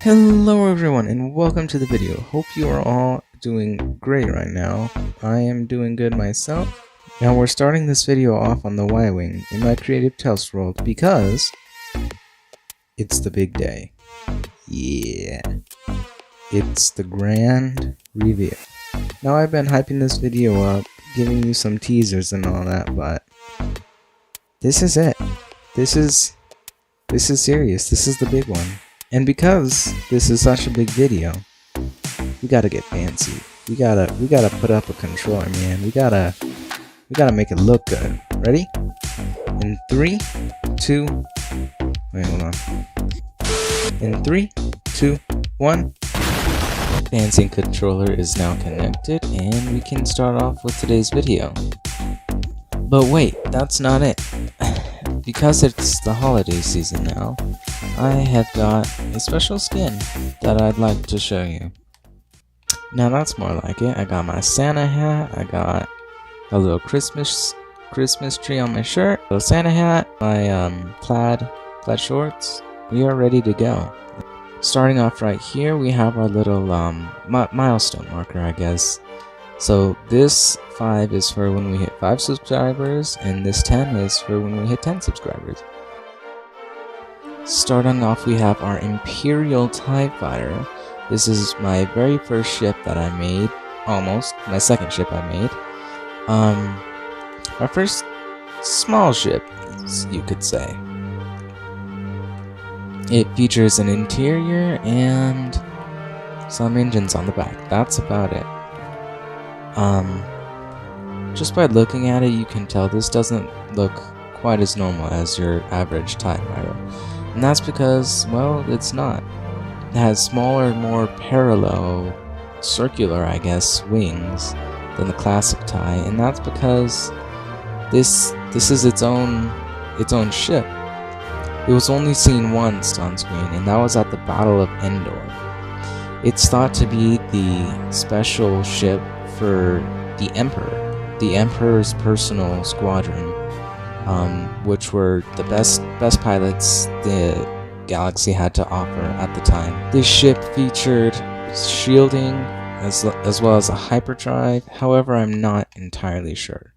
Hello everyone and welcome to the video. Hope you are all doing great right now. I am doing good myself. Now we're starting this video off on the Y-Wing in my Creative Tales world because it's the big day. Yeah. It's the grand reveal. Now I've been hyping this video up, giving you some teasers and all that, but this is it. This is serious. This is the big one. And because this is such a big video, we gotta get fancy. We gotta put up a controller, man. We gotta make it look good. Ready? In 3, 2, wait, hold on. In 3, 2, 1. Fancy controller is now connected, and we can start off with today's video. But wait, that's not it. Because it's the holiday season now, I have got a special skin that I'd like to show you. Now that's more like it. I got my Santa hat, I got a little Christmas tree on my shirt, a little Santa hat, my plaid shorts. We are ready to go. Starting off right here, we have our little milestone marker, I guess. So this 5 is for when we hit 5 subscribers, and this 10 is for when we hit 10 subscribers. Starting off, we have our Imperial TIE Fighter. This is my very first ship that I made, almost, my second ship I made. My first small ship, you could say. It features an interior and some engines on the back. That's about it. Just by looking at it, you can tell this doesn't look quite as normal as your average TIE Fighter. And that's because, well, it's not. It has smaller, more parallel, circular, I guess, wings than the classic TIE, and that's because this is its own ship. It was only seen once on screen, and that was at the Battle of Endor. It's thought to be the special ship for the Emperor's personal squadron, which were the best pilots the galaxy had to offer at the time. This ship featured shielding as well as a hyperdrive. However, I'm not entirely sure,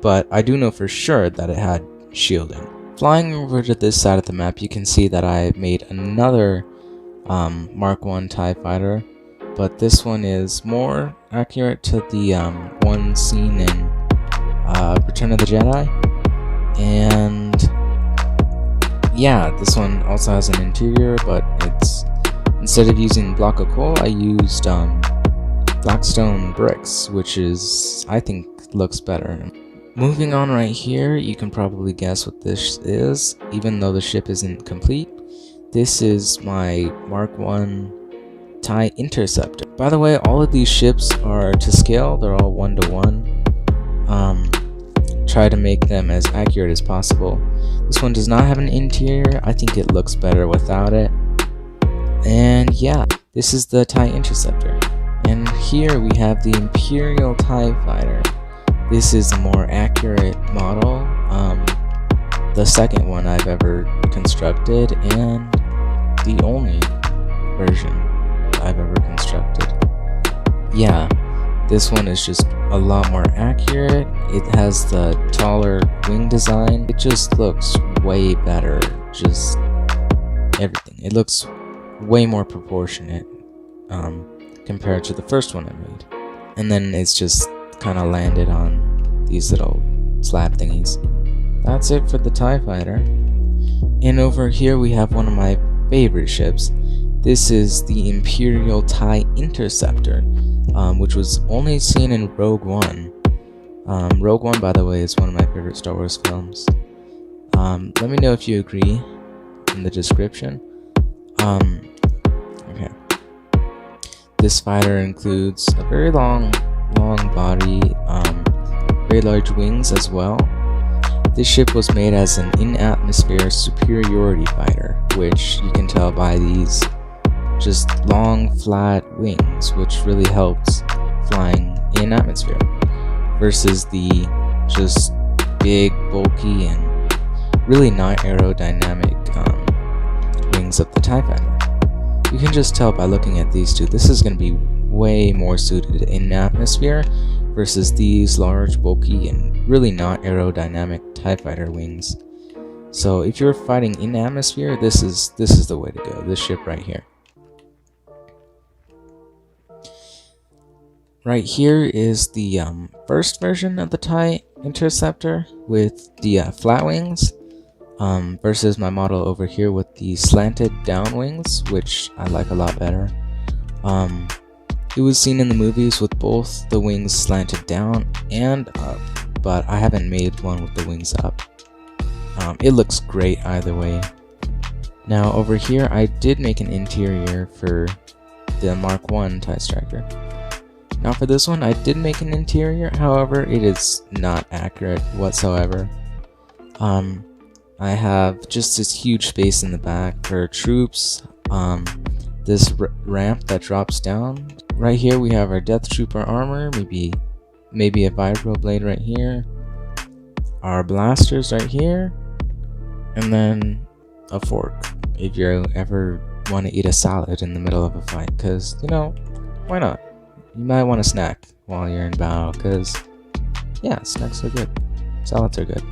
but I do know for sure that it had shielding. Flying over to this side of the map, you can see that I made another Mark 1 TIE Fighter, but this one is more accurate to the one seen in Return of the Jedi. And yeah, this one also has an interior, but it's, instead of using block of coal, I used Blackstone bricks, which is, I think, looks better. Moving on right here, you can probably guess what this is, even though the ship isn't complete. This is my Mark 1 TIE Interceptor. By the way, all of these ships are to scale. They're all 1-to-1. Try to make them as accurate as possible. This one does not have an interior. I think it looks better without it. And yeah, this is the TIE Interceptor. And here we have the Imperial TIE Fighter. This is a more accurate model. The second one I've ever constructed, and the only version I've ever constructed. Yeah, this one is just a lot more accurate. It has the taller wing design. It just looks way better. Just everything. It looks way more proportionate compared to the first one I made. And then it's just kind of landed on these little slab thingies. That's it for the TIE Fighter. And over here we have one of my favorite ships. This is the Imperial TIE Interceptor, which was only seen in Rogue One. Rogue One, by the way, is one of my favorite Star Wars films. Let me know if you agree in the description. Okay. This fighter includes a very long body, very large wings as well. This ship was made as an in-atmosphere superiority fighter, which you can tell by these just long flat wings, which really helps flying in atmosphere, versus the just big, bulky, and really not aerodynamic wings of the TIE Fighter. You can just tell by looking at these two, this is going to be way more suited in atmosphere versus these large, bulky, and really not aerodynamic TIE Fighter wings. So if you're fighting in atmosphere, this is the way to go, this ship right here. Right here is the first version of the TIE Interceptor with the flat wings versus my model over here with the slanted down wings, which I like a lot better. It was seen in the movies with both the wings slanted down and up, but I haven't made one with the wings up. It looks great either way. Now over here I did make an interior for the Mark 1 TIE Striker. Now for this one I did make an interior, however it is not accurate whatsoever. I have just this huge space in the back for troops, this ramp that drops down. Right here we have our Death Trooper armor, maybe a vibro blade right here, our blasters right here, and then a fork if you ever want to eat a salad in the middle of a fight, because, you know, why not? You might want to snack while you're in battle, because, yeah, snacks are good. Salads are good.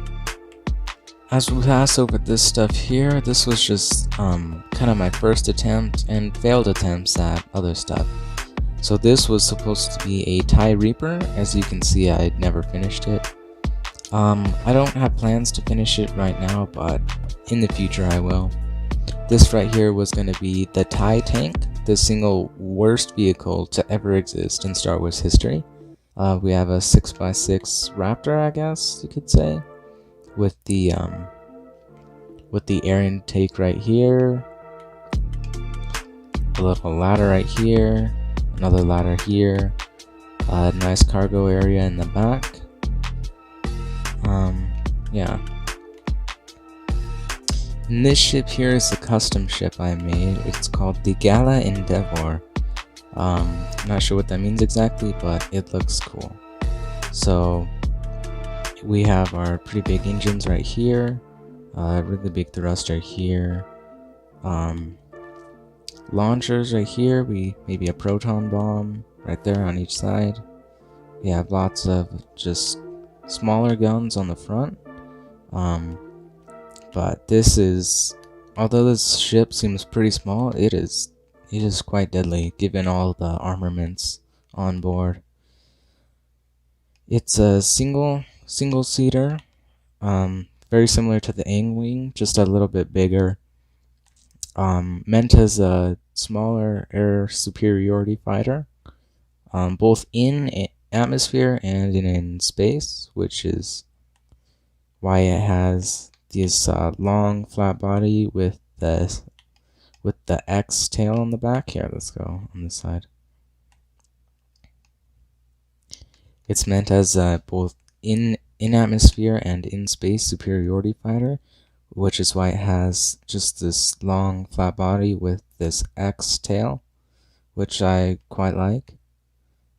As we pass over this stuff here, this was just kind of my first attempt and failed attempts at other stuff. So this was supposed to be a TIE Reaper. As you can see, I never finished it. I don't have plans to finish it right now, but in the future I will. This right here was going to be the TIE Tank, the single worst vehicle to ever exist in Star Wars history. We have a 6x6 Raptor, I guess you could say, with the air intake right here, a little ladder right here, another ladder here, a nice cargo area in the back. Yeah. And this ship here is a custom ship I made. It's called the Gala Endeavor. Not sure what that means exactly, but it looks cool. So we have our pretty big engines right here, really big thruster here, launchers right here, maybe a proton bomb right there on each side. We have lots of just smaller guns on the front. But this is, although this ship seems pretty small, it is quite deadly given all the armaments on board. It's a single seater, very similar to the Angwing, just a little bit bigger. Meant as a smaller air superiority fighter, both in atmosphere and in space, which is why it has this long flat body with the X tail on the back. Here, let's go on this side. It's meant as both in atmosphere and in space superiority fighter, which is why it has just this long flat body with this X tail, which I quite like.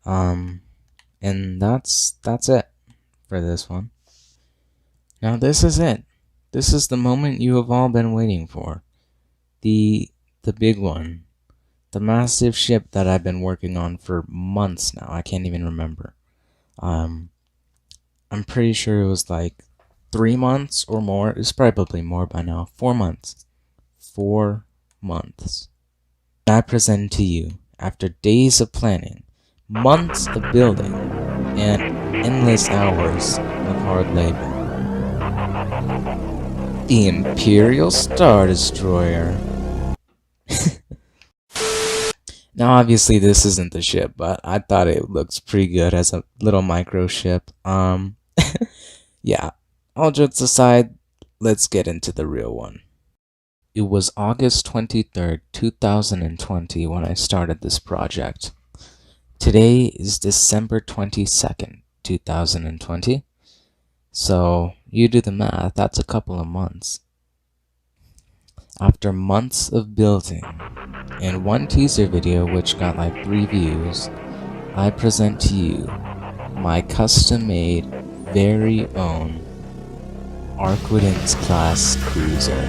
And that's it for this one. Now this is it. This is the moment you have all been waiting for. The big one. The massive ship that I've been working on for months now. I can't even remember. I'm pretty sure it was like 3 months or more. It's probably more by now. 4 months. 4 months. I present to you, after days of planning, months of building, and endless hours of hard labor, the Imperial Star Destroyer. Now obviously this isn't the ship, but I thought it looks pretty good as a little micro ship. Yeah, all jokes aside, let's get into the real one. It was August 23rd, 2020 when I started this project. Today is December 22nd, 2020. So, you do the math, that's a couple of months. After months of building, and one teaser video which got like 3 views, I present to you my custom-made, very own Arquitens class cruiser.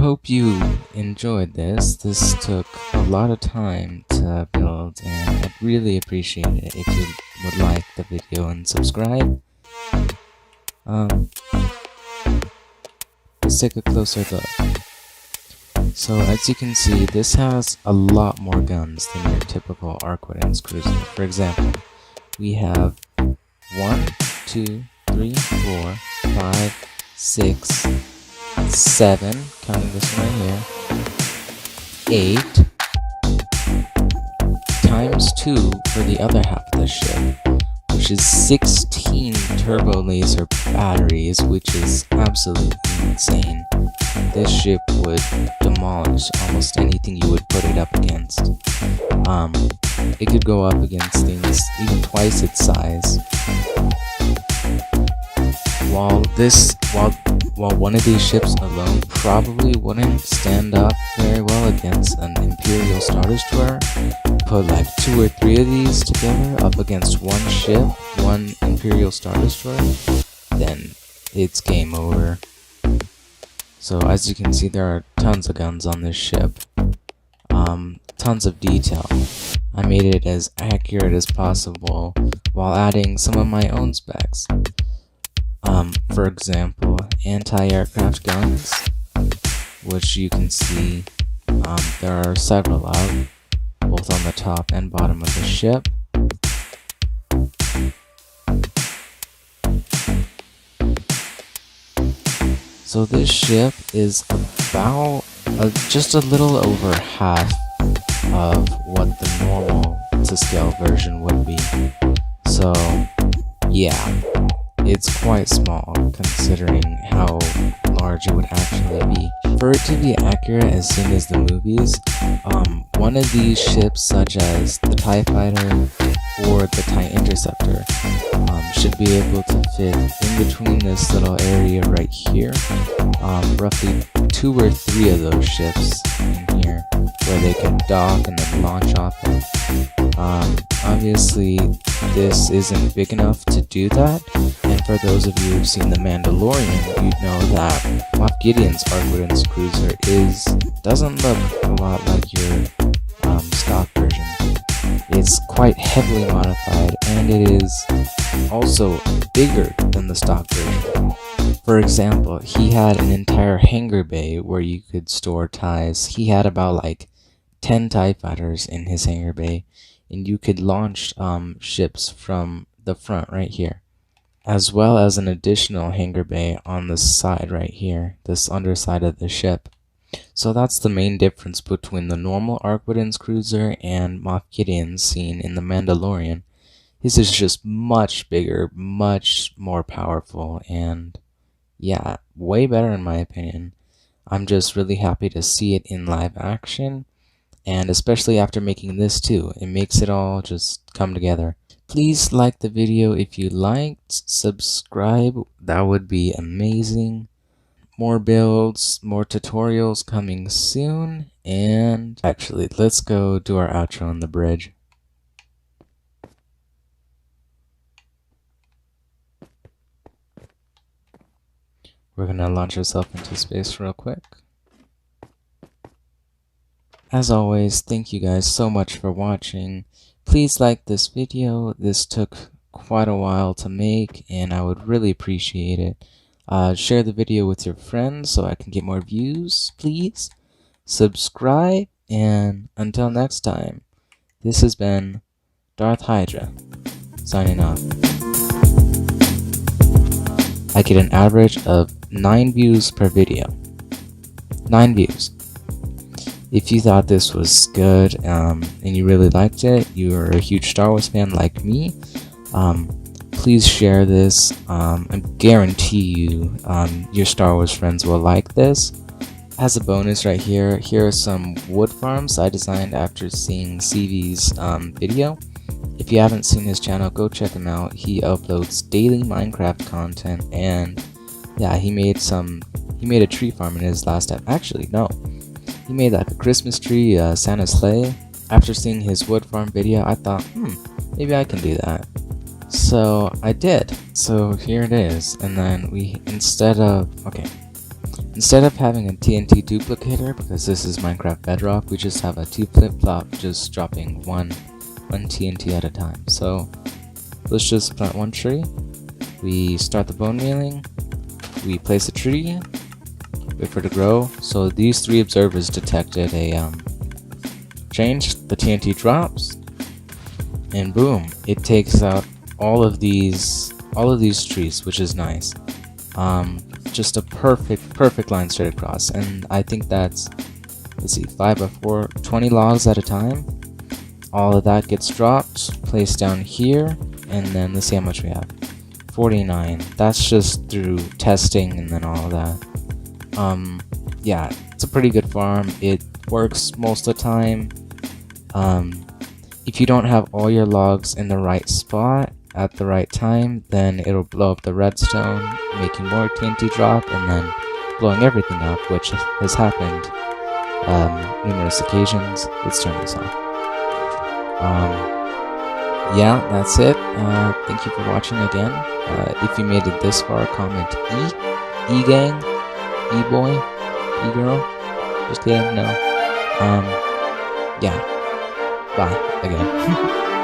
hope you enjoyed this. This took a lot of time to build, and I'd really appreciate it if you would like the video and subscribe. Let's take a closer look. So as you can see, this has a lot more guns than your typical Arquitens cruiser. For example, we have 1, 2, 3, 4, 5, 6, 7, counting this one right here, 8, times 2 for the other half of the ship, which is 16 turbo laser batteries, which is absolutely insane. This ship would demolish almost anything you would put it up against. It could go up against things even twice its size. While one of these ships alone probably wouldn't stand up very well against an Imperial Star Destroyer, put like 2 or 3 of these together up against one ship, one Imperial Star Destroyer, then it's game over. So as you can see, there are tons of guns on this ship, tons of detail. I made it as accurate as possible while adding some of my own specs. For example, anti-aircraft guns, which you can see there are several of, both on the top and bottom of the ship. So this ship is about just a little over half of what the normal to scale version would be. So yeah, it's quite small considering how large it would actually be. For it to be accurate as same as the movies, one of these ships, such as the TIE Fighter or the TIE Interceptor, should be able to fit in between this little area right here. Roughly 2 or 3 of those ships in here, where they could dock and then launch off of. Obviously, this isn't big enough to do that, and for those of you who've seen The Mandalorian, you'd know that Moff Gideon's Arquitens cruiser doesn't look a lot like your stock version. It's quite heavily modified, and it is also bigger than the stock version. For example, he had an entire hangar bay where you could store TIEs. He had about like 10 TIE fighters in his hangar bay, and you could launch ships from the front right here, as well as an additional hangar bay on the side right here, this underside of the ship. So that's the main difference between the normal Arquitens cruiser and Moff Gideon's seen in The Mandalorian. His is just much bigger, much more powerful, and yeah, way better in my opinion. I'm just really happy to see it in live action, and especially after making this too. It makes it all just come together. Please like the video if you liked, subscribe, that would be amazing. More builds, more tutorials coming soon, and actually, let's go do our outro on the bridge. We're gonna launch ourselves into space real quick. As always, thank you guys so much for watching. Please like this video. This took quite a while to make, and I would really appreciate it. Share the video with your friends so I can get more views, please. Subscribe, and until next time, this has been Darth Hydra, signing off. I get an average of 9 views per video. 9 views. If you thought this was good and you really liked it, you are a huge Star Wars fan like me, please share this. I guarantee you your Star Wars friends will like this. As a bonus right here, here are some wood farms I designed after seeing CV's video. If you haven't seen his channel, go check him out. He uploads daily Minecraft content, and yeah, he made a tree farm in his last step. Actually, no. He made like a Christmas tree, Santa's sleigh. After seeing his wood farm video, I thought, maybe I can do that. So I did. So here it is. And then Instead of having a TNT duplicator, because this is Minecraft Bedrock, we just have a T flip-flop just dropping one TNT at a time. So let's just plant one tree. We start the bone mealing. We place a tree. Wait for it to grow. So these 3 observers detected a change. The TNT drops, and boom! It takes out all of these trees, which is nice. Just a perfect line straight across, and I think that's, let's see, 5 by 4, 20 logs at a time. All of that gets dropped, placed down here, and then let's see how much we have. 49. That's just through testing and then all of that. Yeah, it's a pretty good farm. It works most of the time. If you don't have all your logs in the right spot at the right time, then it'll blow up the redstone, making more TNT drop, and then blowing everything up, which has happened numerous occasions. Let's turn this off. Yeah, that's it. Thank you for watching again. If you made it this far, comment E-gang, E-boy, E-girl. Just kidding, no. Yeah. Bye again.